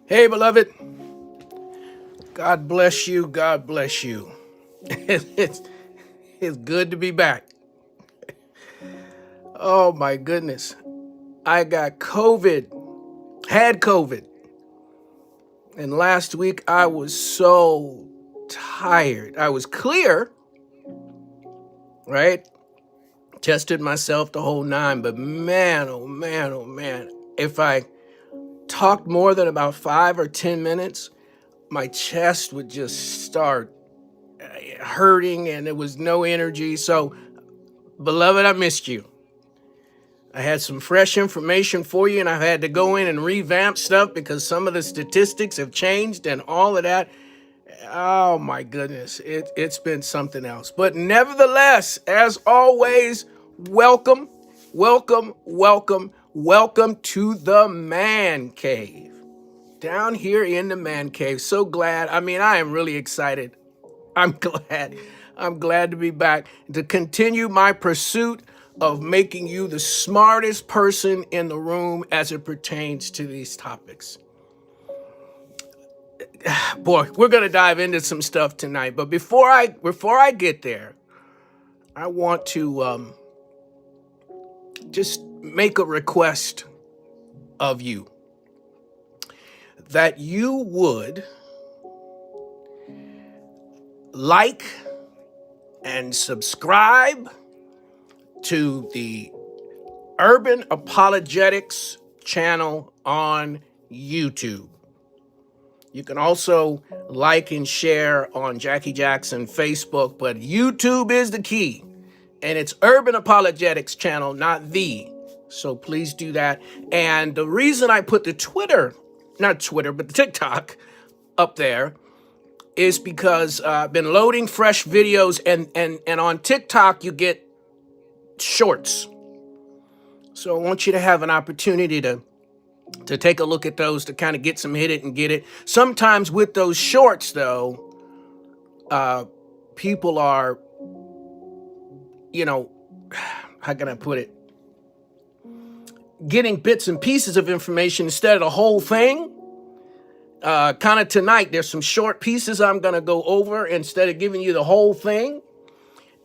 Hey, beloved. God bless you. God bless you. it's, it's good to be back. Oh, my goodness. I got COVID, had COVID. And last week I was so tired. I was clear, right? Tested myself the whole nine. But man, oh, man, oh, man. If I talked more than about 5 or 10 minutes, my chest would just start hurting and there was no energy. So, beloved, I missed you. I had some fresh information for you and I've had to go in and revamp stuff because some of the statistics have changed and all of that. Oh my goodness, it's been something else. But nevertheless, as always, welcome, welcome, welcome, welcome to the Man Cave. Down here in the Man Cave. So glad. I mean, I am really excited. I'm glad. I'm glad to be back to continue my pursuit of making you the smartest person in the room as it pertains to these topics. Boy, we're going to dive into some stuff tonight, but before I get there, I want to just make a request of you that you would like and subscribe to the Urban Apologetics channel on YouTube. You can also like and share on Jackie Jackson Facebook, but YouTube is the key. And it's Urban Apologetics channel, not the. So please do that. And the reason I put the not Twitter, but the TikTok up there is because I've been loading fresh videos and on TikTok you get shorts. So I want you to have an opportunity to take a look at those, to kind of get some hit it and get it. Sometimes with those shorts, though, people are, how can I put it? Getting bits and pieces of information instead of the whole thing. Kind of tonight, there's some short pieces I'm going to go over instead of giving you the whole thing.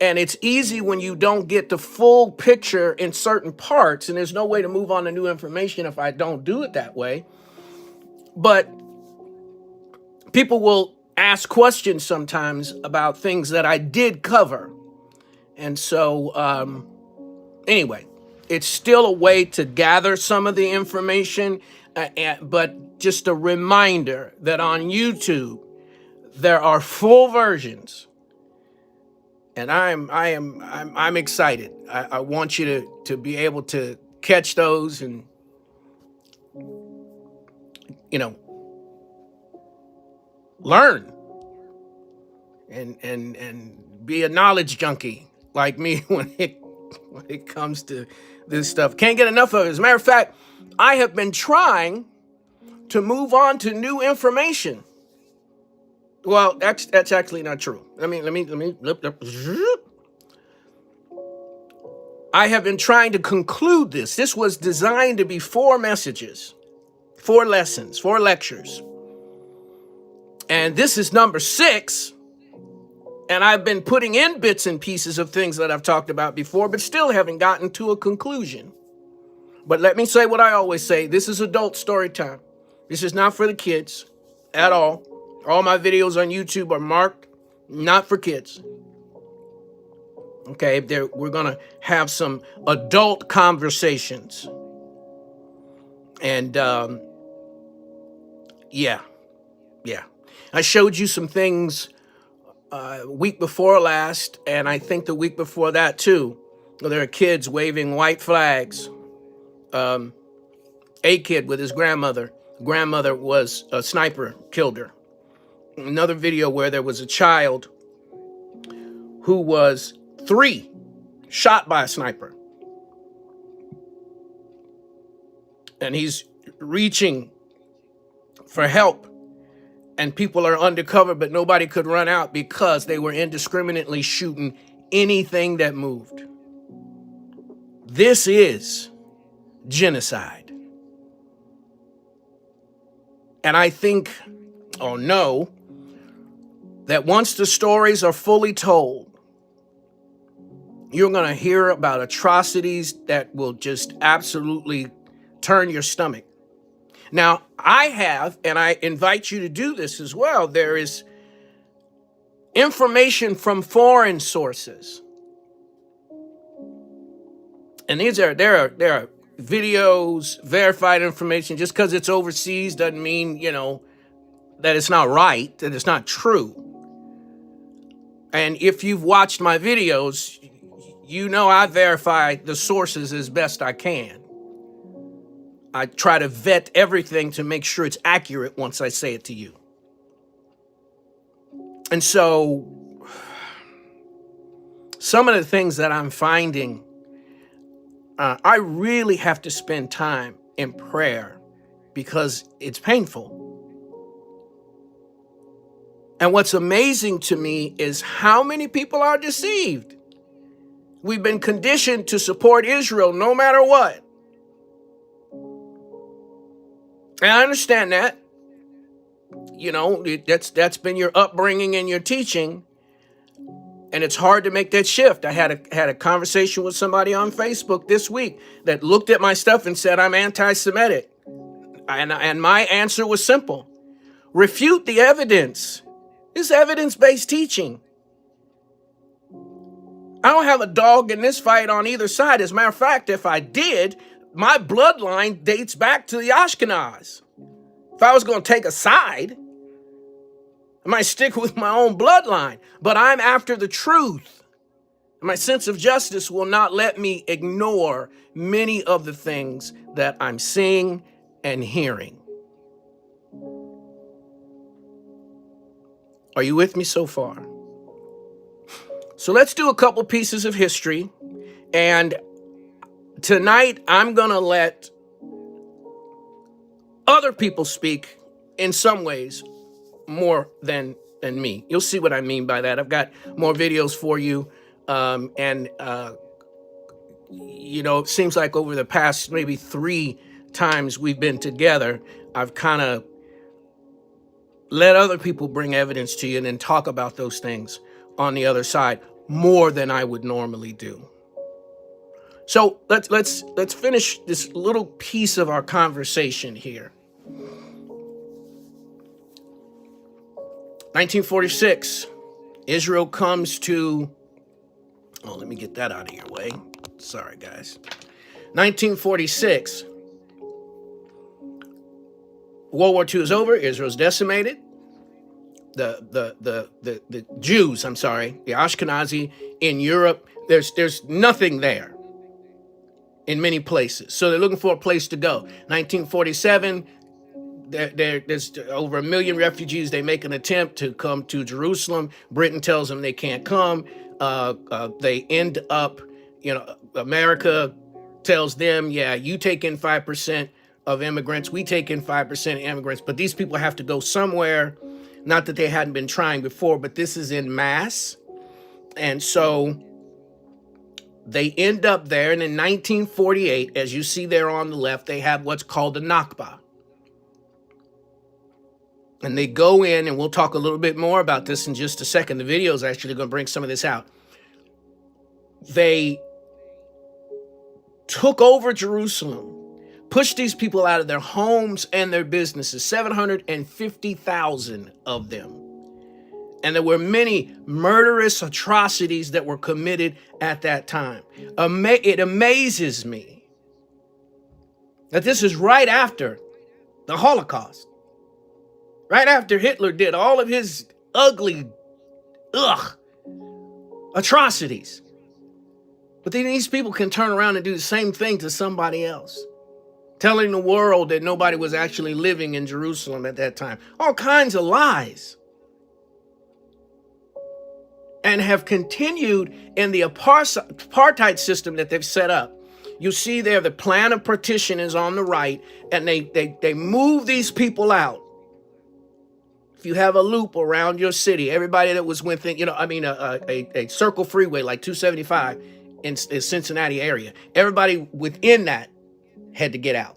And it's easy when you don't get the full picture in certain parts, and there's no way to move on to new information if I don't do it that way. But people will ask questions sometimes about things that I did cover. And so, anyway, it's still a way to gather some of the information, but just a reminder that on YouTube, there are full versions. And I'm excited. I want you to be able to catch those and, learn and be a knowledge junkie like me when it comes to this stuff. Can't get enough of it. As a matter of fact, I have been trying to move on to new information. Well, that's actually not true. Let me. I have been trying to conclude this. This was designed to be 4 messages, 4 lessons, 4 lectures. And this is number 6. And I've been putting in bits and pieces of things that I've talked about before, but still haven't gotten to a conclusion. But let me say what I always say. This is adult story time. This is not for the kids at all. All my videos on YouTube are marked not for kids. Okay, we're going to have some adult conversations. And yeah. I showed you some things week before last, and I think the week before that too. There are kids waving white flags. A kid with his grandmother. Grandmother was a sniper, killed her. Another video where there was a child who was 3, shot by a sniper. And he's reaching for help. And people are undercover, but nobody could run out because they were indiscriminately shooting anything that moved. This is genocide. And I think, or know, that once the stories are fully told, you're going to hear about atrocities that will just absolutely turn your stomach. Now, I have, and I invite you to do this as well, there is information from foreign sources. And there are videos, verified information. Just because it's overseas doesn't mean, that it's not right, that it's not true. And if you've watched my videos, I verify the sources as best I can. I try to vet everything to make sure it's accurate once I say it to you. And so some of the things that I'm finding, I really have to spend time in prayer because it's painful. And what's amazing to me is how many people are deceived. We've been conditioned to support Israel no matter what. And I understand that. That's been your upbringing and your teaching. And it's hard to make that shift. I had a conversation with somebody on Facebook this week that looked at my stuff and said I'm anti-Semitic. And my answer was simple. Refute the evidence. It's evidence-based teaching. I don't have a dog in this fight on either side. As a matter of fact, if I did, my bloodline dates back to the Ashkenaz. If I was going to take a side, I might stick with my own bloodline. But I'm after the truth. My sense of justice will not let me ignore many of the things that I'm seeing and hearing. Are you with me so far? So let's do a couple pieces of history. And tonight, I'm going to let other people speak in some ways more than me. You'll see what I mean by that. I've got more videos for you. It seems like over the past maybe 3 times we've been together, I've kind of let other people bring evidence to you and then talk about those things on the other side more than I would normally do. So let's finish this little piece of our conversation here. 1946, Israel comes to, let me get that out of your way. Sorry, guys. 1946, World War II is over. Israel's decimated. The Jews, the Ashkenazi in Europe, there's nothing there in many places. So they're looking for a place to go. 1947, there's over 1 million refugees. They make an attempt to come to Jerusalem. Britain tells them they can't come. They end up, America tells them, you take in 5% of immigrants. We take in 5% of immigrants. But these people have to go somewhere. Not that they hadn't been trying before, but this is in mass. And so they end up there. And in 1948, as you see there on the left, they have what's called the Nakba. And they go in, and we'll talk a little bit more about this in just a second. The video is actually going to bring some of this out. They took over Jerusalem, pushed these people out of their homes and their businesses, 750,000 of them. And there were many murderous atrocities that were committed at that time. It amazes me that this is right after the Holocaust, right after Hitler did all of his ugly, atrocities. But then these people can turn around and do the same thing to somebody else, telling the world that nobody was actually living in Jerusalem at that time. All kinds of lies. And have continued in the apartheid system that they've set up. You see there, the plan of partition is on the right, and they move these people out. If you have a loop around your city, everybody that was within, a circle freeway like 275 in Cincinnati area, everybody within that had to get out.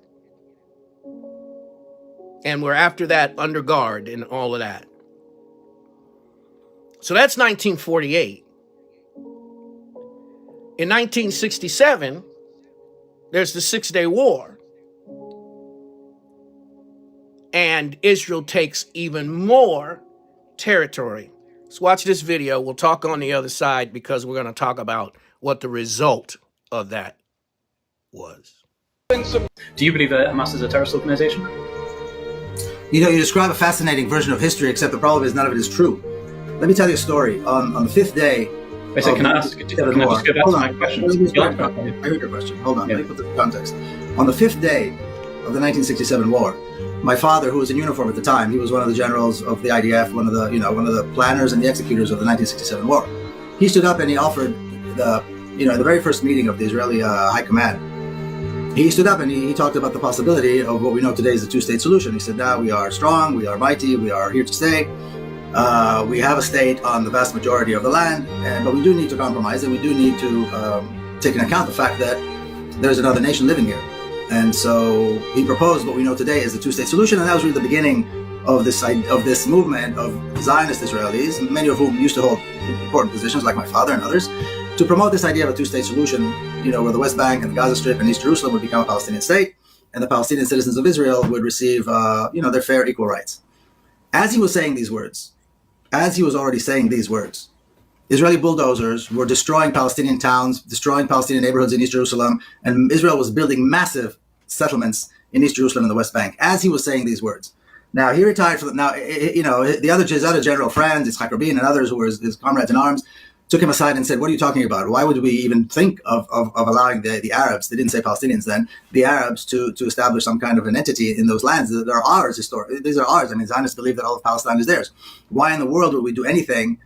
And we're after that under guard and all of that. So that's 1948. In 1967, there's the 6-Day War. And Israel takes even more territory. Let's watch this video. We'll talk on the other side because we're going to talk about what the result of that was. Do you believe that Hamas is a terrorist organization? You know, you describe a fascinating version of history, except the problem is none of it is true. Let me tell you a story. On the 5th day... Wait, so can I just go back to my question? I heard your question. Hold on. Let me put the context. On the 5th day of the 1967 war, my father, who was in uniform at the time, he was one of the generals of the IDF, one of the planners and the executors of the 1967 war. He stood up and he offered the very first meeting of the Israeli High Command. He stood up and he talked about the possibility of what we know today as the two-state solution. He said, now we are strong, we are mighty, we are here to stay. We have a state on the vast majority of the land, but we do need to compromise, and we do need to take into account the fact that there's another nation living here. And so he proposed what we know today as the two-state solution, and that was really the beginning of this movement of Zionist Israelis, many of whom used to hold important positions, like my father and others, to promote this idea of a two-state solution, where the West Bank and the Gaza Strip and East Jerusalem would become a Palestinian state, and the Palestinian citizens of Israel would receive, their fair, equal rights. As he was saying these words, as he was already saying these words, Israeli bulldozers were destroying Palestinian towns, destroying Palestinian neighborhoods in East Jerusalem, and Israel was building massive settlements in East Jerusalem and the West Bank, as he was saying these words. Now, he retired from, his other general friends, Yitzhak Rabin and others who were his comrades in arms, took him aside and said, what are you talking about? Why would we even think of allowing the Arabs, they didn't say Palestinians then, the Arabs to establish some kind of an entity in those lands that are ours historically? These are ours. I mean, Zionists believe that all of Palestine is theirs. Why in the world would we do anything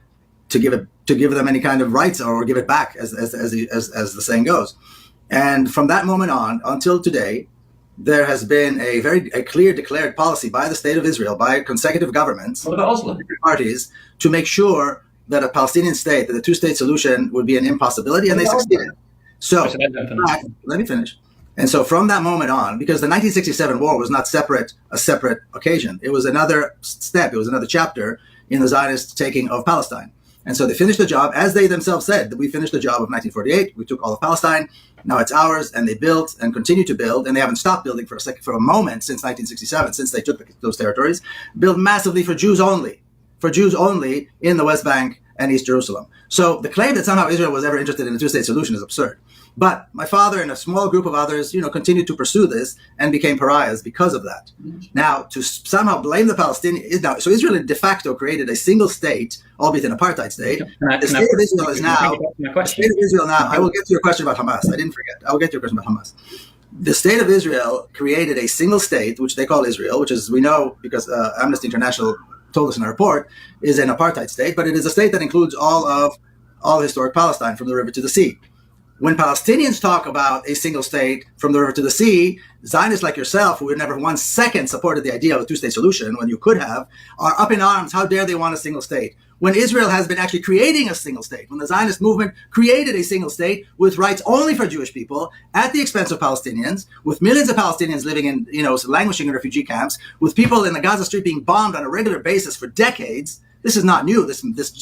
to give them any kind of rights or give it back, as the saying goes? And from that moment on until today, there has been a clear declared policy by the state of Israel, by consecutive governments, parties, to make sure that a Palestinian state, that the two-state solution would be an impossibility, and they succeeded. So, let me finish. And so from that moment on, because the 1967 war was not a separate occasion, it was another step, it was another chapter in the Zionist taking of Palestine. And so they finished the job, as they themselves said, that we finished the job of 1948, we took all of Palestine, now it's ours, and they built and continue to build, and they haven't stopped building for a moment since 1967, since they took those territories, built massively for Jews only in the West Bank and East Jerusalem. So the claim that somehow Israel was ever interested in a two-state solution is absurd. But my father and a small group of others, continued to pursue this and became pariahs because of that. Now, to somehow blame the Palestinians, so Israel de facto created a single state, albeit an apartheid state. The state of Israel is now, I will get to your question about Hamas. I didn't forget. I will get to your question about Hamas. The state of Israel created a single state, which they call Israel, which is, we know because Amnesty International told us in a report, is an apartheid state, but it is a state that includes all historic Palestine from the river to the sea. When Palestinians talk about a single state from the river to the sea, Zionists like yourself, who had never 1 second supported the idea of a two-state solution when you could have, are up in arms. How dare they want a single state? When Israel has been actually creating a single state, when the Zionist movement created a single state with rights only for Jewish people at the expense of Palestinians, with millions of Palestinians living in, languishing in refugee camps, with people in the Gaza Strip being bombed on a regular basis for decades. This is not new. This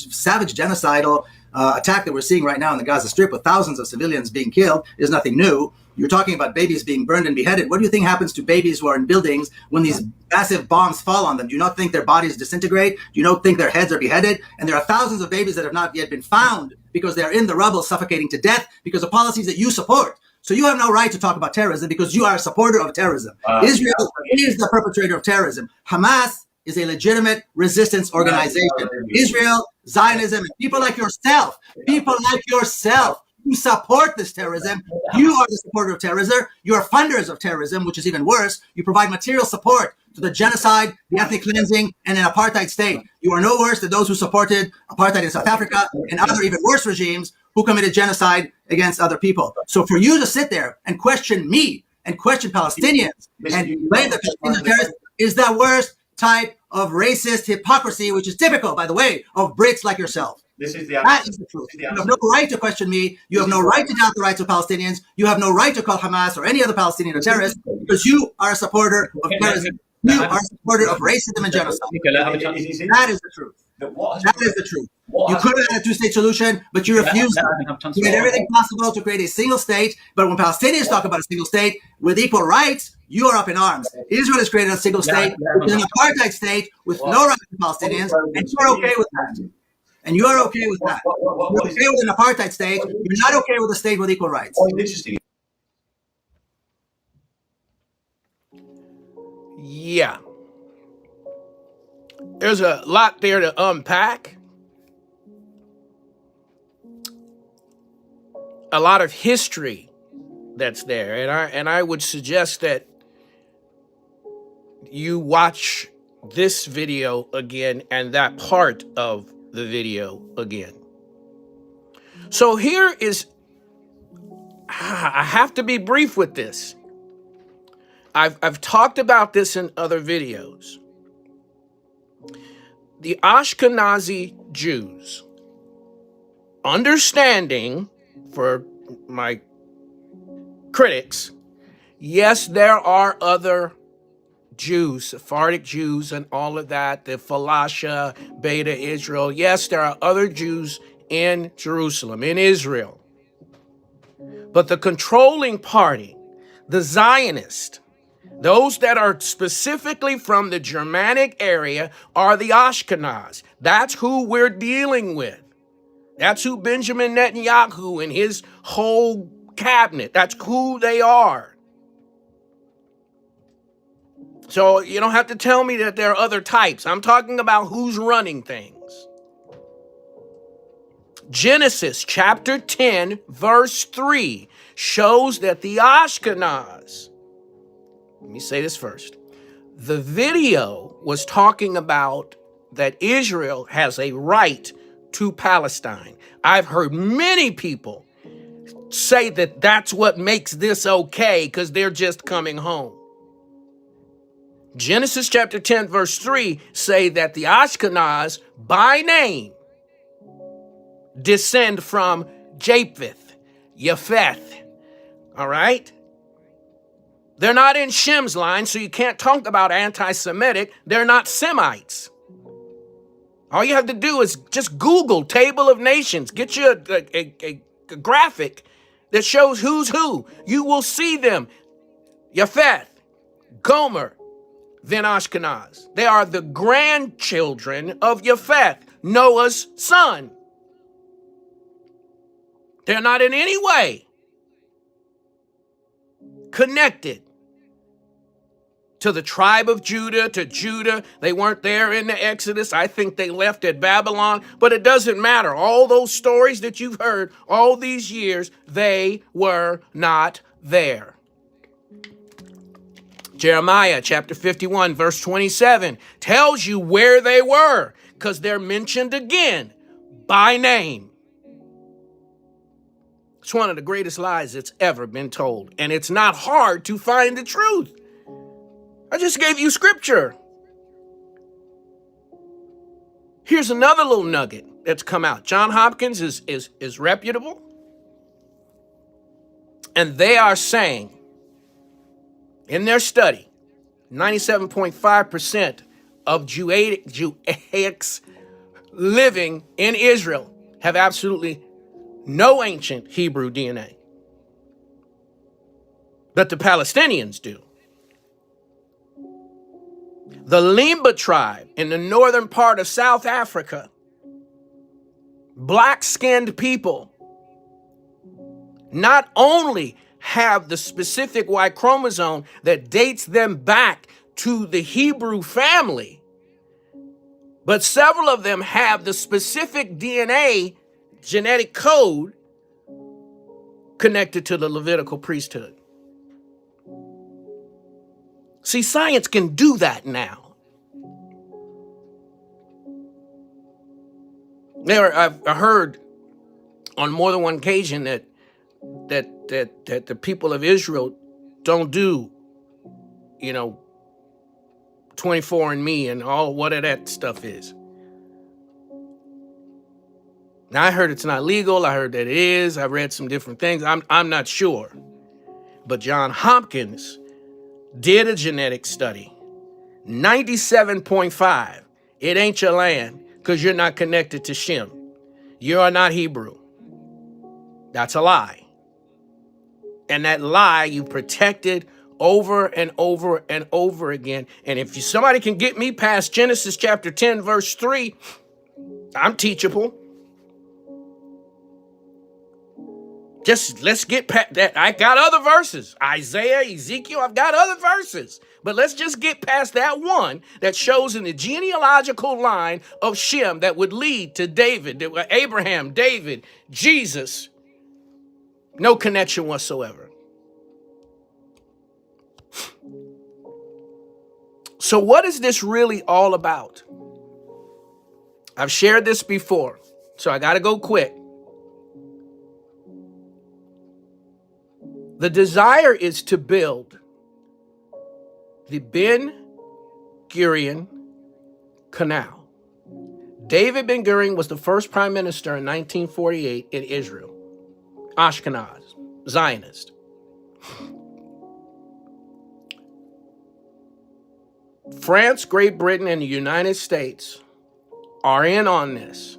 savage genocidal attack that we're seeing right now in the Gaza Strip with thousands of civilians being killed is nothing new. You're talking about babies being burned and beheaded. What do you think happens to babies who are in buildings when these massive bombs fall on them? Do you not think their bodies disintegrate? Do you not think their heads are beheaded? And there are thousands of babies that have not yet been found because they're in the rubble suffocating to death because of policies that you support. So you have no right to talk about terrorism because you are a supporter of terrorism. Israel is the perpetrator of terrorism. Hamas is a legitimate resistance organization. Israel, Zionism, and people like yourself, who support this terrorism, you are the supporter of terrorism. You are funders of terrorism, which is even worse. You provide material support to the genocide, the ethnic cleansing, and an apartheid state. You are no worse than those who supported apartheid in South Africa and other even worse regimes who committed genocide against other people. So for you to sit there and question me and question Palestinians and blame the Palestinian terrorists is the worst type of racist hypocrisy, which is typical, by the way, of Brits like yourself. This is That is the truth. You have no right to question me. You have no right to doubt the rights of Palestinians. You have no right to call Hamas or any other Palestinian a terrorist because you are a supporter of terrorism. You are a supporter of racism and genocide. That is the truth. That is the truth. You could have had a two-state solution, but you refused to did everything possible to create a single state. But when Palestinians talk about a single state with equal rights, you are up in arms. Israel has created a single state, an apartheid state with no rights to Palestinians, and you're okay with that. And you are okay with that. You're okay with an apartheid state. You're not okay with a state with equal rights. Yeah. There's a lot there to unpack. A lot of history that's there. And I would suggest that you watch this video again and that part of the video again. So here is, I have to be brief with this. I've talked about this in other videos. The Ashkenazi Jews, understanding for my critics, yes, there are other Jews, Sephardic Jews and all of that, the Falasha, Beta Israel. Yes, there are other Jews in Jerusalem, in Israel. But the controlling party, the Zionists, those that are specifically from the Germanic area are the Ashkenaz. That's who we're dealing with. That's who Benjamin Netanyahu and his whole cabinet, that's who they are. So you don't have to tell me that there are other types. I'm talking about who's running things. Genesis chapter 10, verse 3 shows that the Ashkenaz, let me say this first. The video was talking about that Israel has a right to Palestine. I've heard many people say that that's what makes this okay because they're just coming home. Genesis chapter 10, verse 3 say that the Ashkenaz by name descend from Japheth, Japheth. All right? They're not in Shem's line, so you can't talk about anti-Semitic. They're not Semites. All you have to do is just Google Table of Nations. Get you a graphic that shows who's who. You will see them. Japheth, Gomer, then Ashkenaz. They are the grandchildren of Japheth, Noah's son. They're not in any way connected to the tribe of Judah, to Judah. They weren't there in the Exodus. I think they left at Babylon, but it doesn't matter. All those stories that you've heard all these years, they were not there. Jeremiah chapter 51, verse 27 tells you where they were because they're mentioned again by name. It's one of the greatest lies that's ever been told, and it's not hard to find the truth. I just gave you scripture. Here's another little nugget that's come out. Johns Hopkins is reputable, and they are saying in their study, 97.5% of Judaics living in Israel have absolutely no ancient Hebrew DNA. But the Palestinians do. The Limba tribe in the northern part of South Africa, black-skinned people, not only have the specific Y chromosome that dates them back to the Hebrew family, but several of them have the specific DNA genetic code connected to the Levitical priesthood. See, science can do that now. I've heard on more than one occasion that the people of Israel don't do, 24andMe and all what that stuff is. Now, I heard it's not legal. I heard that it is. I read some different things. I'm not sure. But Johns Hopkins did a genetic study. 97.5. It ain't your land because you're not connected to Shem. You are not Hebrew. That's a lie. And that lie you protected over and over and over again. And if somebody can get me past Genesis chapter 10, verse 3, I'm teachable. Just let's get past that. I got other verses. Isaiah, Ezekiel, I've got other verses. But let's just get past that one that shows in the genealogical line of Shem that would lead to David, Abraham, David, Jesus. No connection whatsoever. So what is this really all about? I've shared this before, so I got to go quick. The desire is to build the Ben Gurion Canal. David Ben Gurion was the first prime minister in 1948 in Israel. Ashkenaz, Zionist. France, Great Britain, and the United States are in on this.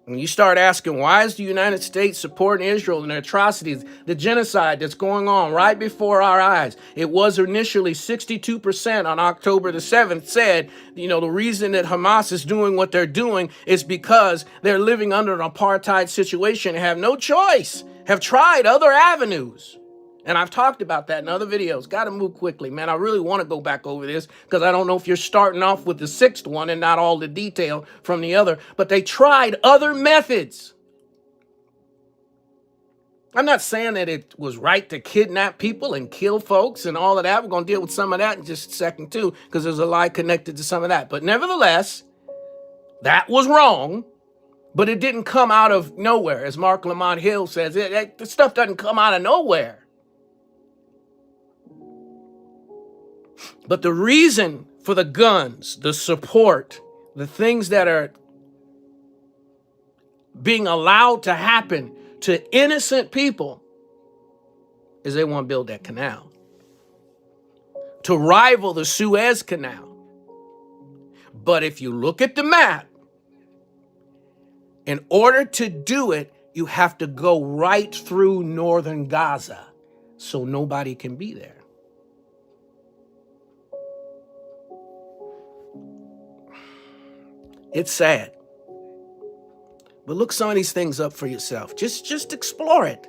When you start asking, why is the United States supporting Israel and the atrocities, the genocide that's going on right before our eyes? It was initially 62% on October the 7th said, the reason that Hamas is doing what they're doing is because they're living under an apartheid situation and have no choice, have tried other avenues. And I've talked about that in other videos. Got to move quickly, man. I really want to go back over this because I don't know if you're starting off with the sixth one and not all the detail from the other. But they tried other methods. I'm not saying that it was right to kidnap people and kill folks and all of that. We're going to deal with some of that in just a second, too, because there's a lie connected to some of that. But nevertheless, that was wrong. But it didn't come out of nowhere. As Mark Lamont Hill says, the stuff doesn't come out of nowhere. But the reason for the guns, the support, the things that are being allowed to happen to innocent people is they want to build that canal to rival the Suez Canal. But if you look at the map, in order to do it, you have to go right through northern Gaza so nobody can be there. It's sad. But look some of these things up for yourself. Just explore it.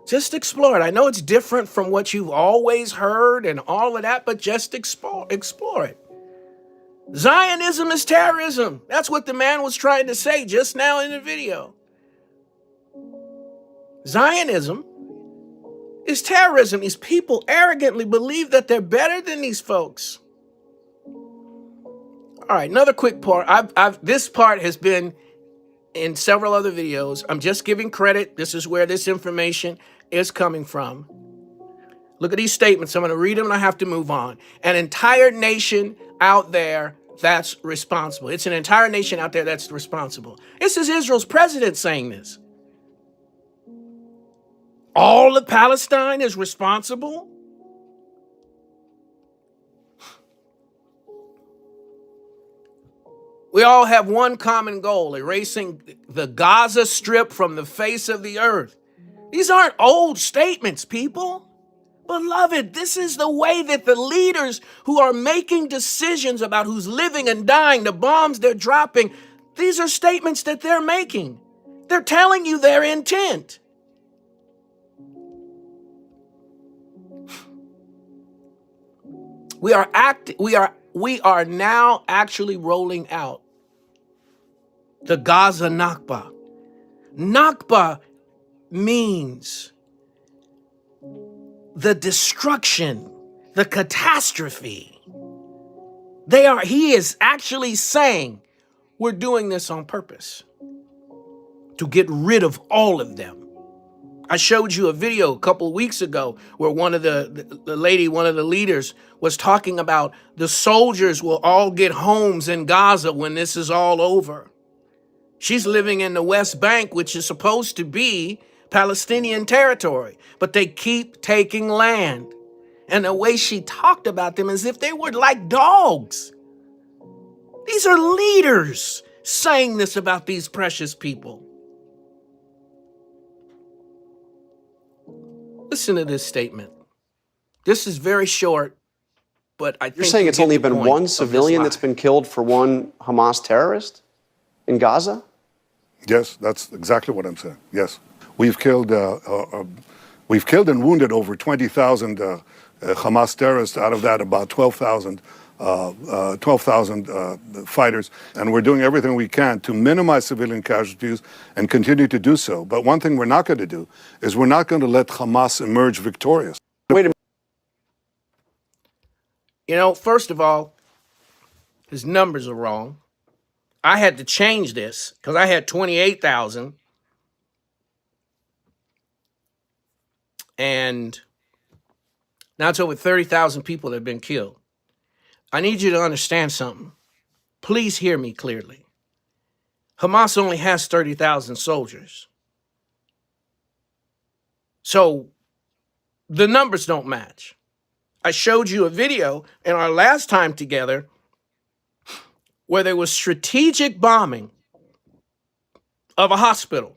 Just explore it. I know it's different from what you've always heard and all of that, but just explore it. Zionism is terrorism. That's what the man was trying to say just now in the video. Zionism is terrorism. These people arrogantly believe that they're better than these folks. All right, another quick part. This part has been in several other videos. I'm just giving credit. This is where this information is coming from. Look at these statements. I'm going to read them and I have to move on. An entire nation out there that's responsible. It's an entire nation out there that's responsible. This is Israel's president saying this. All of Palestine is responsible? We all have one common goal, erasing the Gaza Strip from the face of the earth. These aren't old statements, people. Beloved, this is the way that the leaders who are making decisions about who's living and dying, the bombs they're dropping, these are statements that they're making. They're telling you their intent. We are now actually rolling out the Gaza Nakba. Nakba means the destruction, the catastrophe. He is actually saying, we're doing this on purpose to get rid of all of them. I showed you a video a couple of weeks ago where one of the leaders was talking about the soldiers will all get homes in Gaza when this is all over. She's living in the West Bank, which is supposed to be Palestinian territory, but they keep taking land. And the way she talked about them as if they were like dogs. These are leaders saying this about these precious people. Listen to this statement. This is very short, but I think you're saying it's only been one civilian that's been killed for one Hamas terrorist in Gaza? Yes, that's exactly what I'm saying. Yes, we've killed and wounded over 20,000 Hamas terrorists. Out of that, about 12,000 fighters, and we're doing everything we can to minimize civilian casualties and continue to do so. But one thing we're not going to do is we're not going to let Hamas emerge victorious. Wait a minute. You know, first of all, his numbers are wrong. I had to change this because I had 28,000. And now it's over 30,000 people that have been killed. I need you to understand something. Please hear me clearly. Hamas only has 30,000 soldiers. So the numbers don't match. I showed you a video in our last time together where there was strategic bombing of a hospital.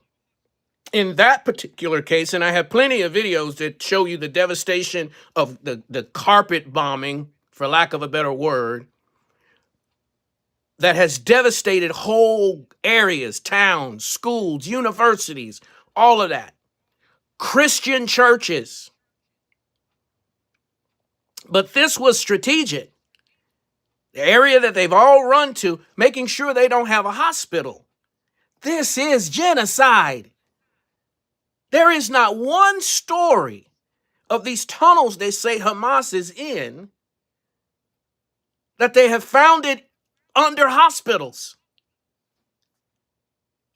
In that particular case, and I have plenty of videos that show you the devastation of the carpet bombing, for lack of a better word, that has devastated whole areas, towns, schools, universities, all of that. Christian churches. But this was strategic. The area that they've all run to, making sure they don't have a hospital. This is genocide. There is not one story of these tunnels they say Hamas is in that they have found it under hospitals.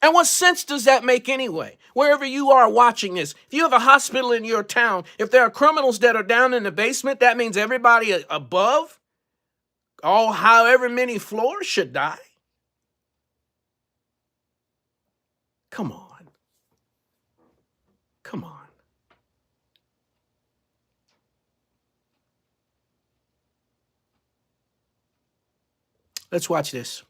And what sense does that make anyway? Wherever you are watching this, if you have a hospital in your town, if there are criminals that are down in the basement, that means everybody above, all however many floors, should die. Come on. Come on. Let's watch this.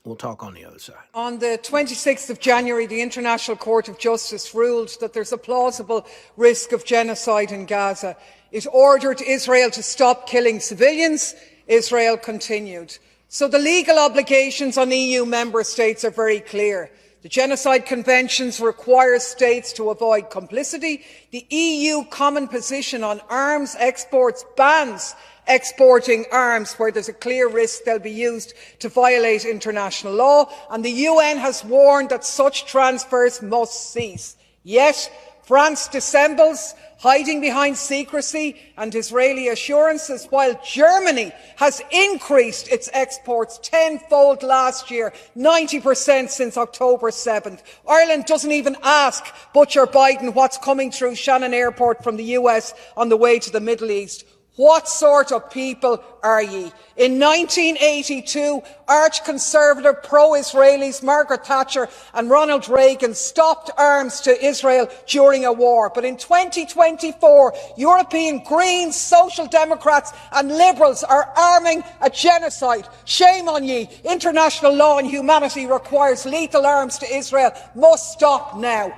We'll talk on the other side. On the 26th of January, the International Court of Justice ruled that there's a plausible risk of genocide in Gaza. It ordered Israel to stop killing civilians. Israel continued. So the legal obligations on EU member states are very clear. The Genocide Conventions require states to avoid complicity. The EU common position on arms exports bans exporting arms where there's a clear risk they'll be used to violate international law, and the UN has warned that such transfers must cease. Yet, France dissembles, hiding behind secrecy and Israeli assurances, while Germany has increased its exports tenfold last year, 90% since October 7th. Ireland doesn't even ask Butcher Biden what's coming through Shannon Airport from the US on the way to the Middle East. What sort of people are ye? In 1982, arch-conservative pro-Israelis Margaret Thatcher and Ronald Reagan stopped arms to Israel during a war. But in 2024, European Greens, Social Democrats and Liberals are arming a genocide. Shame on ye. International law and humanity requires lethal arms to Israel. Must stop now.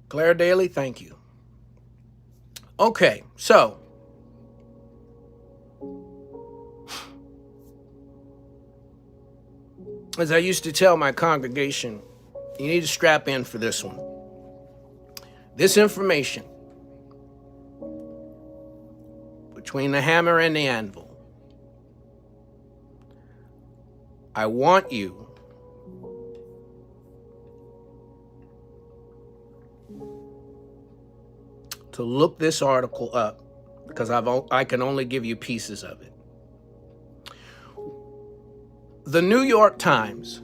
Claire Daly, thank you. Okay, so as I used to tell my congregation, you need to strap in for this one. This information, between the hammer and the anvil, I want you to look this article up, because I can only give you pieces of it. The New York Times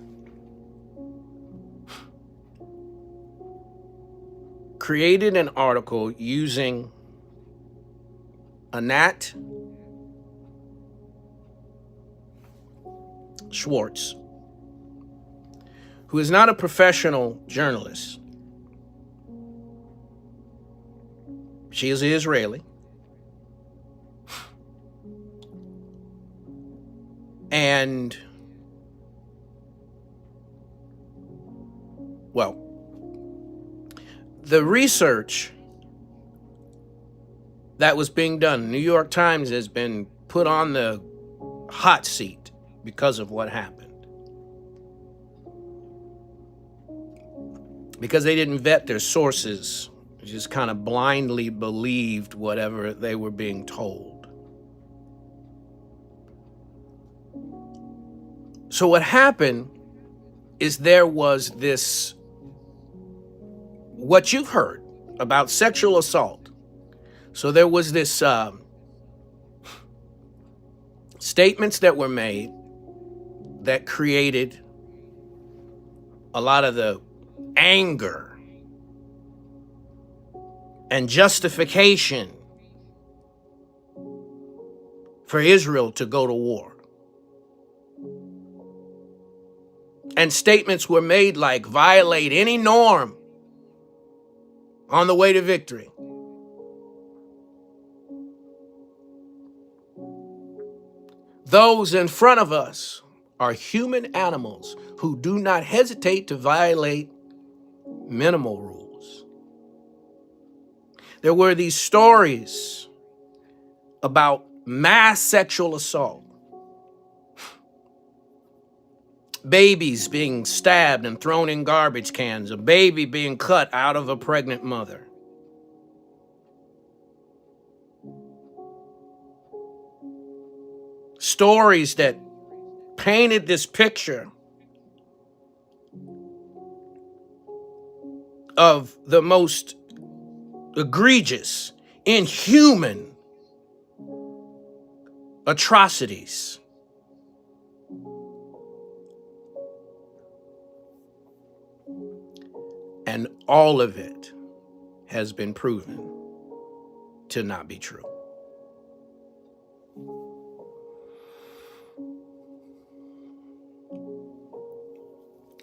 created an article using Anat Schwartz, who is not a professional journalist. She is Israeli. And, well, the research that was being done, the New York Times has been put on the hot seat because of what happened. Because they didn't vet their sources, just kind of blindly believed whatever they were being told. So what happened is there was this, what you've heard about sexual assault. So there was this statements that were made that created a lot of the anger and justification for Israel to go to war. And statements were made like violate any norm on the way to victory. Those in front of us are human animals who do not hesitate to violate minimal rules. There were these stories about mass sexual assault. Babies being stabbed and thrown in garbage cans, a baby being cut out of a pregnant mother. Stories that painted this picture of the most egregious, inhuman atrocities. And all of it has been proven to not be true.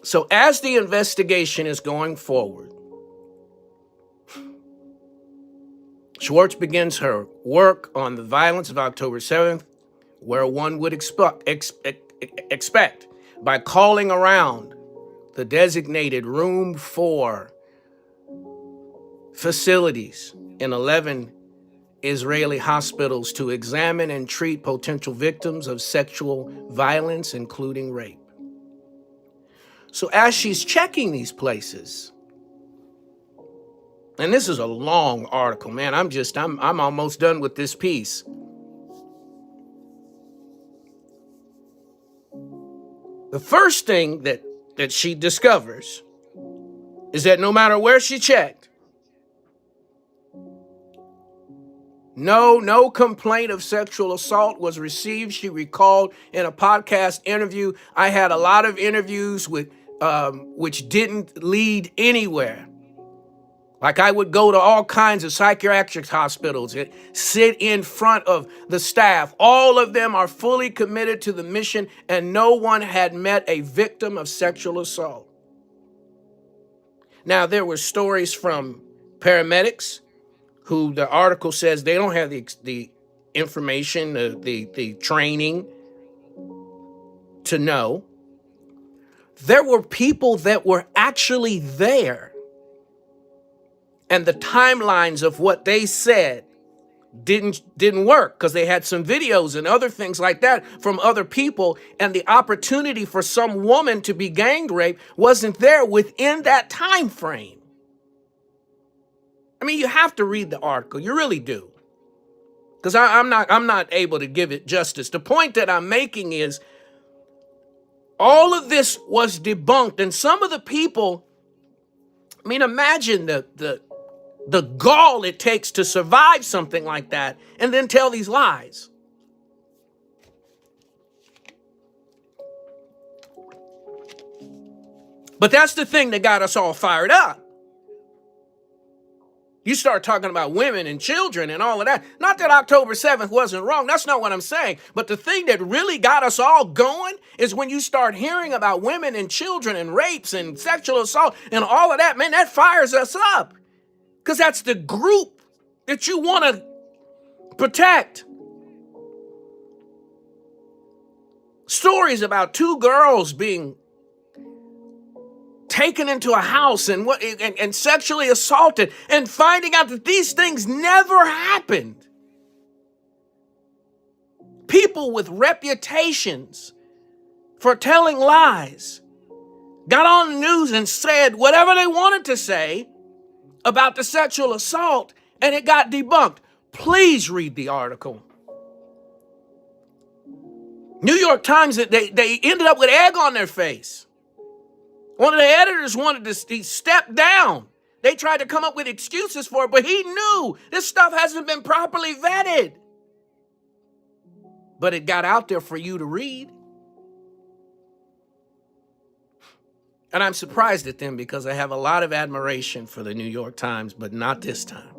So as the investigation is going forward, Schwartz begins her work on the violence of October 7th, where one would expect by calling around the designated Room 4 facilities in 11 Israeli hospitals to examine and treat potential victims of sexual violence, including rape. So as she's checking these places, and this is a long article, man, I'm almost done with this piece. The first thing that she discovers is that no matter where she checked, no complaint of sexual assault was received. She recalled in a podcast interview, I had a lot of interviews with which didn't lead anywhere. Like I would go to all kinds of psychiatric hospitals and sit in front of the staff. All of them are fully committed to the mission, and no one had met a victim of sexual assault. Now, there were stories from paramedics who the article says they don't have the information, the training to know. There were people that were actually there, and the timelines of what they said didn't work because they had some videos and other things like that from other people, and the opportunity for some woman to be gang raped wasn't there within that time frame. I mean, you have to read the article. You really do. Because I'm not able to give it justice. The point that I'm making is all of this was debunked. And some of the people, I mean, imagine the gall it takes to survive something like that and then tell these lies. But that's the thing that got us all fired up. You start talking about women and children and all of that. Not that October 7th wasn't wrong. That's not what I'm saying. But the thing that really got us all going is when you start hearing about women and children and rapes and sexual assault and all of that, man, that fires us up. Because that's the group that you want to protect. Stories about two girls being taken into a house and sexually assaulted, and finding out that these things never happened. People with reputations for telling lies got on the news and said whatever they wanted to say about the sexual assault, and it got debunked. Please read the article. New York Times, they ended up with egg on their face. One of the editors wanted to step down. They tried to come up with excuses for it, but he knew this stuff hasn't been properly vetted. But it got out there for you to read. And I'm surprised at them because I have a lot of admiration for the New York Times, but not this time.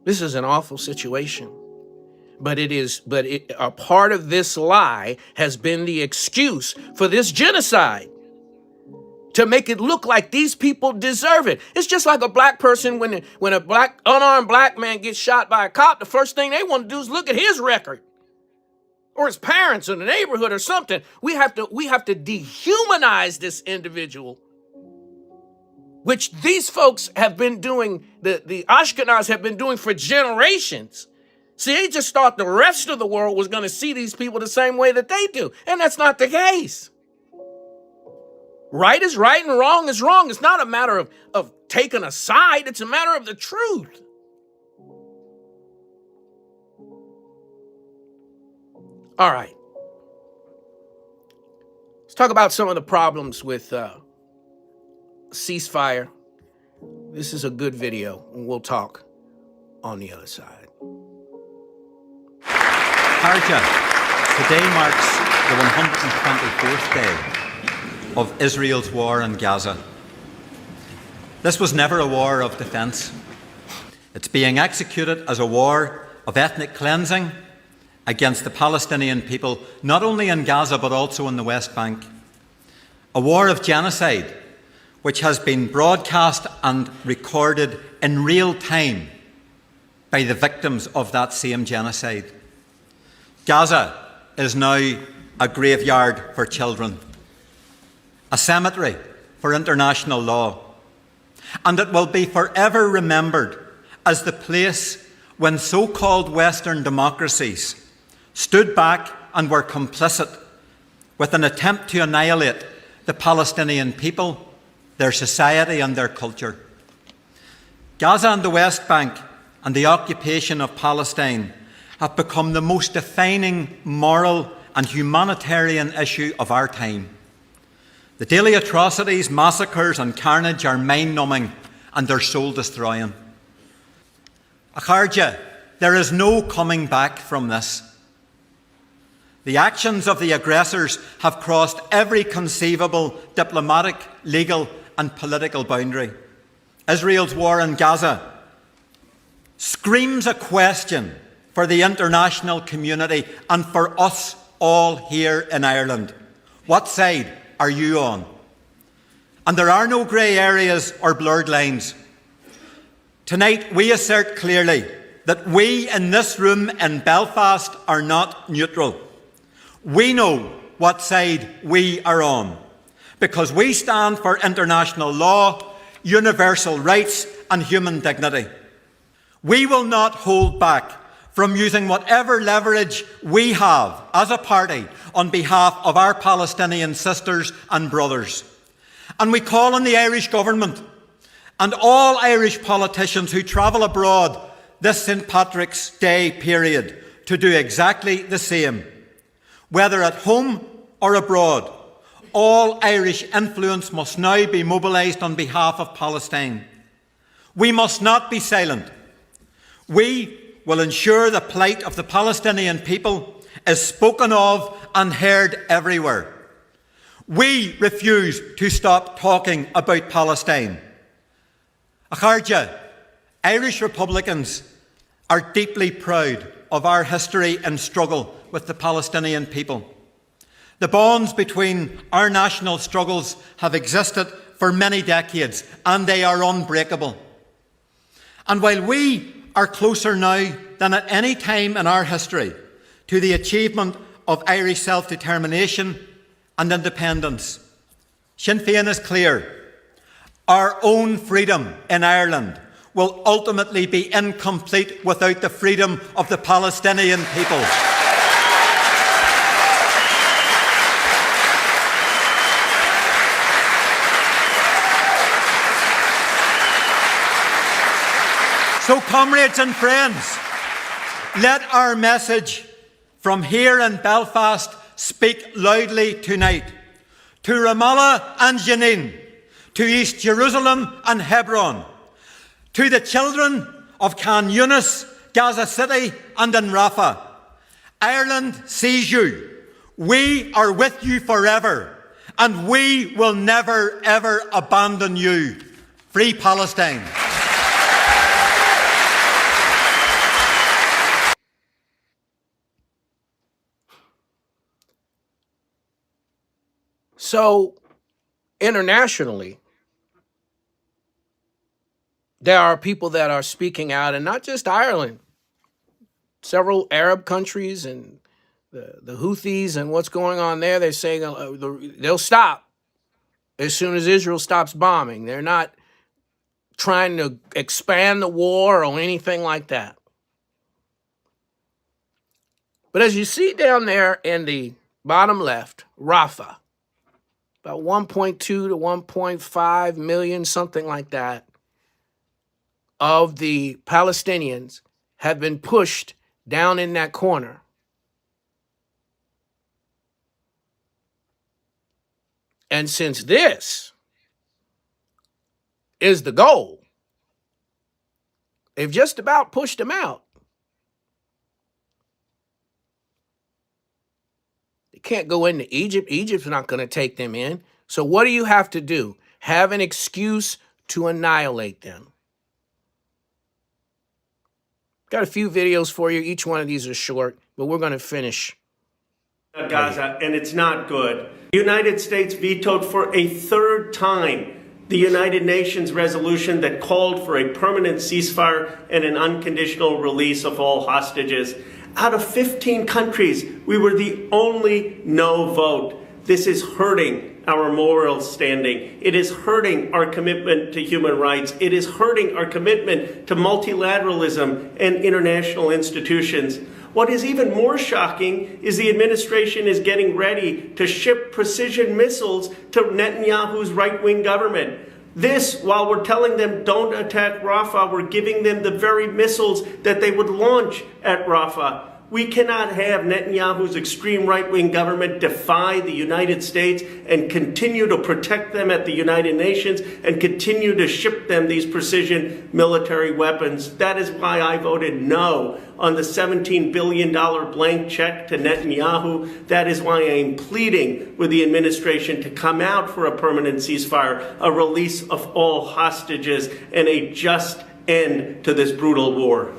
This is an awful situation. But a part of this lie has been the excuse for this genocide, to make it look like these people deserve it. It's just like a black person, when a unarmed black man gets shot by a cop, the first thing they want to do is look at his record, or his parents, or the neighborhood, or something. We have to dehumanize this individual, which these folks have been doing, the Ashkenaz have been doing for generations. See, they just thought the rest of the world was going to see these people the same way that they do. And that's not the case. Right is right and wrong is wrong. It's not a matter of taking a side. It's a matter of the truth. All right. Let's talk about some of the problems with ceasefire. This is a good video, and we'll talk on the other side. Harja, today marks the 124th day of Israel's war in Gaza. This was never a war of defence. It's being executed as a war of ethnic cleansing against the Palestinian people, not only in Gaza but also in the West Bank. A war of genocide, which has been broadcast and recorded in real time by the victims of that same genocide. Gaza is now a graveyard for children, a cemetery for international law, and it will be forever remembered as the place when so-called Western democracies stood back and were complicit with an attempt to annihilate the Palestinian people, their society and their culture. Gaza and the West Bank and the occupation of Palestine have become the most defining moral and humanitarian issue of our time. The daily atrocities, massacres and carnage are mind-numbing and they're soul-destroying. Akharja, there is no coming back from this. The actions of the aggressors have crossed every conceivable diplomatic, legal and political boundary. Israel's war in Gaza screams a question for the international community and for us all here in Ireland. What side are you on? And there are no grey areas or blurred lines. Tonight we assert clearly that we in this room in Belfast are not neutral. We know what side we are on, because we stand for international law, universal rights and human dignity. We will not hold back from using whatever leverage we have as a party on behalf of our Palestinian sisters and brothers. And we call on the Irish government and all Irish politicians who travel abroad this St. Patrick's Day period to do exactly the same. Whether at home or abroad, all Irish influence must now be mobilised on behalf of Palestine. We must not be silent. We will ensure the plight of the Palestinian people is spoken of and heard everywhere. We refuse to stop talking about Palestine. Akharja, Irish Republicans are deeply proud of our history and struggle with the Palestinian people. The bonds between our national struggles have existed for many decades, and they are unbreakable. And while we are closer now than at any time in our history to the achievement of Irish self-determination and independence, Sinn Féin is clear. Our own freedom in Ireland will ultimately be incomplete without the freedom of the Palestinian people. So, comrades and friends, let our message from here in Belfast speak loudly tonight to Ramallah and Jenin, to East Jerusalem and Hebron, to the children of Khan Yunis, Gaza City and in Rafah. Ireland sees you. We are with you forever, and we will never ever abandon you. Free Palestine. So, internationally, there are people that are speaking out, and not just Ireland. Several Arab countries and the Houthis and what's going on there, they're saying they'll stop as soon as Israel stops bombing. They're not trying to expand the war or anything like that. But as you see down there in the bottom left, Rafah, about 1.2 to 1.5 million, something like that, of the Palestinians have been pushed down in that corner. And since this is the goal, they've just about pushed them out. They can't go into Egypt. Egypt's not going to take them in. So what do you have to do? Have an excuse to annihilate them. Got a few videos for you. Each one of these are short, but we're going to finish Gaza, and it's not good. The United States vetoed for a third time the United Nations resolution that called for a permanent ceasefire and an unconditional release of all hostages. Out of 15 countries, we were the only no vote. This is hurting our moral standing. It is hurting our commitment to human rights. It is hurting our commitment to multilateralism and international institutions. What is even more shocking is the administration is getting ready to ship precision missiles to Netanyahu's right-wing government. This, while we're telling them don't attack Rafah, we're giving them the very missiles that they would launch at Rafah. We cannot have Netanyahu's extreme right-wing government defy the United States and continue to protect them at the United Nations and continue to ship them these precision military weapons. That is why I voted no on the $17 billion blank check to Netanyahu. That is why I am pleading with the administration to come out for a permanent ceasefire, a release of all hostages, and a just end to this brutal war.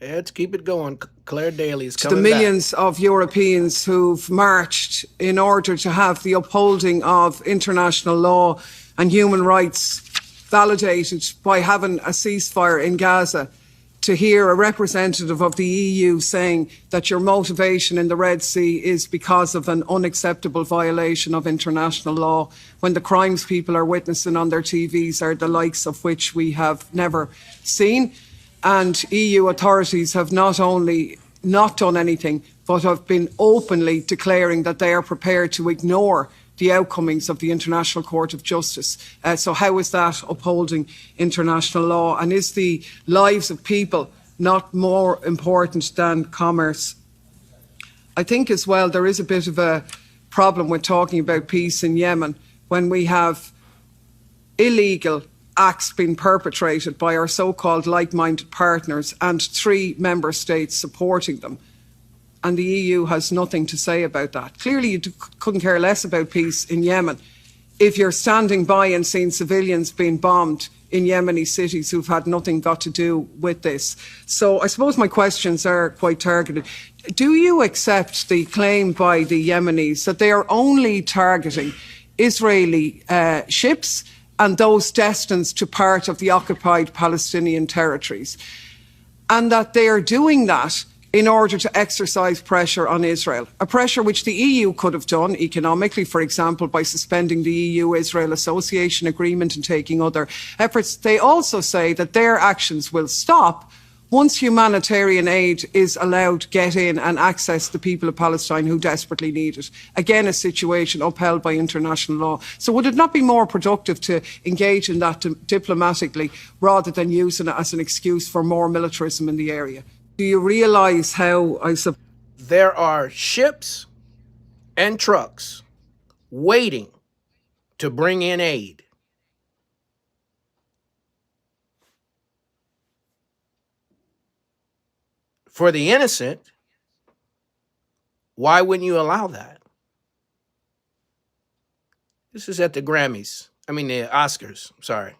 Yeah, let's keep it going. Claire Daly is coming back. The millions of Europeans who've marched in order to have the upholding of international law and human rights validated by having a ceasefire in Gaza, to hear a representative of the EU saying that your motivation in the Red Sea is because of an unacceptable violation of international law, when the crimes people are witnessing on their TVs are the likes of which we have never seen. And EU authorities have not only not done anything, but have been openly declaring that they are prepared to ignore the outcomings of the International Court of Justice. So how is that upholding international law? And is the lives of people not more important than commerce? I think as well there is a bit of a problem with talking about peace in Yemen when we have illegal acts being perpetrated by our so-called like-minded partners and 3 member states supporting them. And the EU has nothing to say about that. Clearly, you couldn't care less about peace in Yemen if you're standing by and seeing civilians being bombed in Yemeni cities who've had nothing got to do with this. So I suppose my questions are quite targeted. Do you accept the claim by the Yemenis that they are only targeting Israeli ships and those destined to part of the occupied Palestinian territories, and that they are doing that in order to exercise pressure on Israel, a pressure which the EU could have done economically, for example, by suspending the EU-Israel Association Agreement and taking other efforts? They also say that their actions will stop once humanitarian aid is allowed to get in and access the people of Palestine who desperately need it. Again, a situation upheld by international law. So would it not be more productive to engage in that diplomatically rather than using it as an excuse for more militarism in the area? Do you realise how there are ships and trucks waiting to bring in aid? For the innocent, why wouldn't you allow that? This is at the Grammys. I mean, the Oscars. Sorry.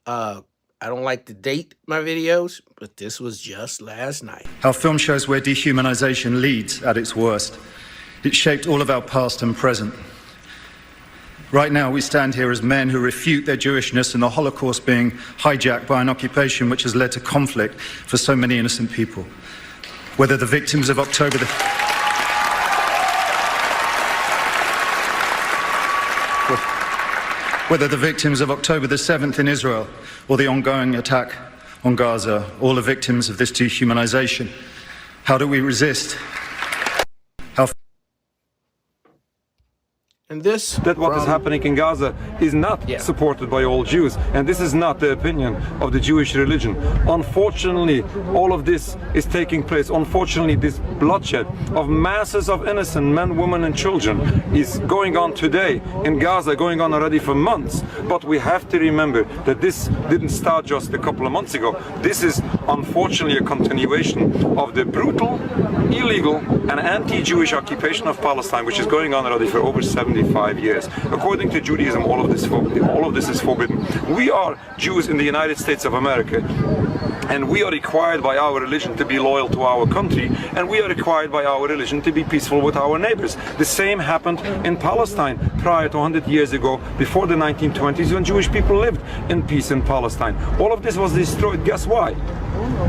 I don't like to date my videos, but this was just last night. Our film shows where dehumanization leads at its worst. It shaped all of our past and present. Right now, we stand here as men who refute their Jewishness and the Holocaust being hijacked by an occupation which has led to conflict for so many innocent people. Whether the victims of October the 7th in Israel, or the ongoing attack on Gaza, all the victims of this dehumanization. How do we resist? And this that what is happening in Gaza is not supported by all Jews, and this is not the opinion of the Jewish religion. Unfortunately, all of this is taking place. Unfortunately, this bloodshed of masses of innocent men, women and children is going on today in Gaza, going on already for months. But we have to remember that this didn't start just a couple of months ago. This is unfortunately a continuation of the brutal, illegal and anti-Jewish occupation of Palestine, which is going on already for over 75 years. According to Judaism, all of this is forbidden. We are Jews in the United States of America, and we are required by our religion to be loyal to our country, and we are required by our religion to be peaceful with our neighbors. The same happened in Palestine prior to 100 years ago, before the 1920s, when Jewish people lived in peace in Palestine. All of this was destroyed. Guess why?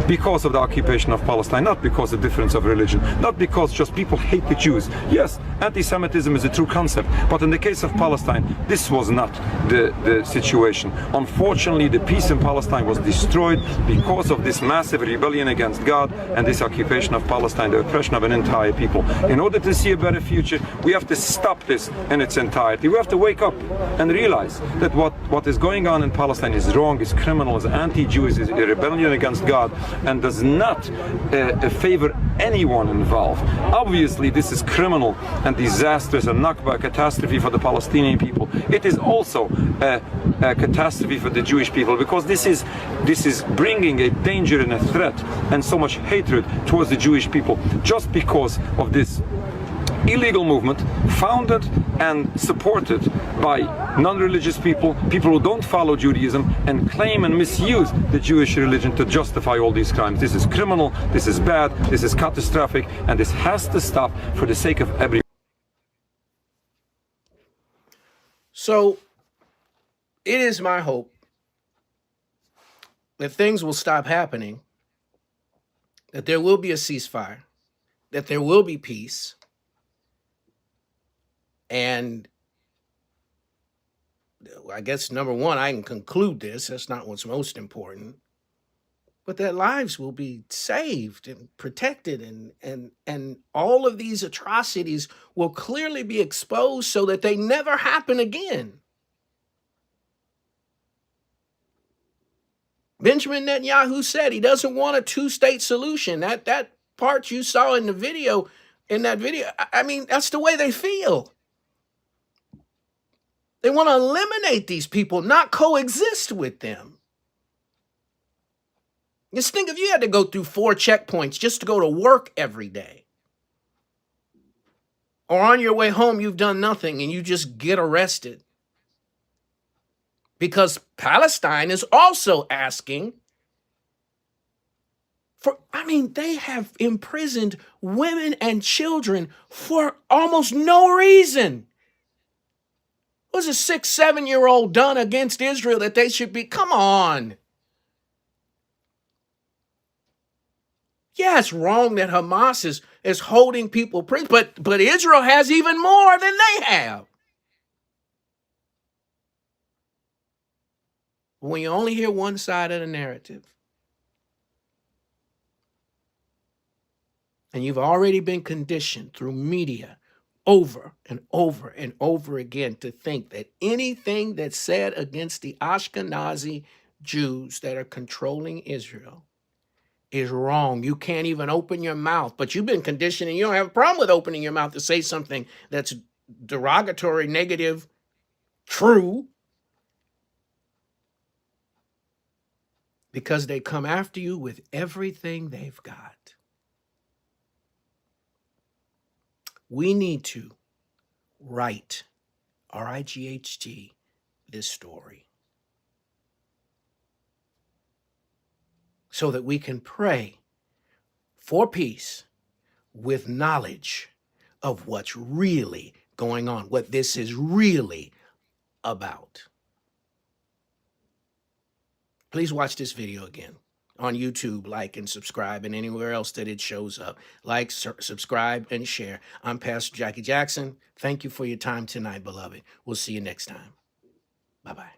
Because of the occupation of Palestine, not because of difference of religion, not because just people hate the Jews. Yes, anti-Semitism is a true concept, but in the case of Palestine, this was not the situation. Unfortunately, the peace in Palestine was destroyed because of this massive rebellion against God and this occupation of Palestine, the oppression of an entire people. In order to see a better future, we have to stop this in its entirety. We have to wake up and realize that what is going on in Palestine is wrong, is criminal, is anti-Jewish, is a rebellion against God, and does not favor anyone involved. Obviously, this is criminal and disastrous and Nakba, catastrophe for the Palestinian people. It is also a catastrophe for the Jewish people, because this is bringing a danger and a threat and so much hatred towards the Jewish people, just because of this illegal movement founded and supported by non-religious people, people who don't follow Judaism, and claim and misuse the Jewish religion to justify all these crimes. This is criminal, this is bad, this is catastrophic, and this has to stop for the sake of everyone. So it is my hope that things will stop happening, that there will be a ceasefire, that there will be peace. And I guess, number one, I can conclude this. That's not what's most important. But that lives will be saved and protected, and all of these atrocities will clearly be exposed so that they never happen again. Benjamin Netanyahu said he doesn't want a two-state solution. That part you saw in the video, I mean, that's the way they feel. They want to eliminate these people, not coexist with them. Just think if you had to go through 4 checkpoints just to go to work every day. Or on your way home, you've done nothing and you just get arrested. because Palestine is also asking for, I mean, they have imprisoned women and children for almost no reason. What was a 6, 7-year-old done against Israel that they should be? Come on. Yeah, it's wrong that Hamas is holding people prisoner, but Israel has even more than they have. When you only hear one side of the narrative, and you've already been conditioned through media over and over and over again to think that anything that's said against the Ashkenazi Jews that are controlling Israel is wrong. You can't even open your mouth, but you've been conditioned and you don't have a problem with opening your mouth to say something that's derogatory, negative, true, because they come after you with everything they've got. We need to write, R-I-G-H-T, this story so that we can pray for peace with knowledge of what's really going on, what this is really about. Please watch this video again on YouTube, like and subscribe, and anywhere else that it shows up. Like, subscribe, and share. I'm Pastor Jackie Jackson. Thank you for your time tonight, beloved. We'll see you next time. Bye-bye.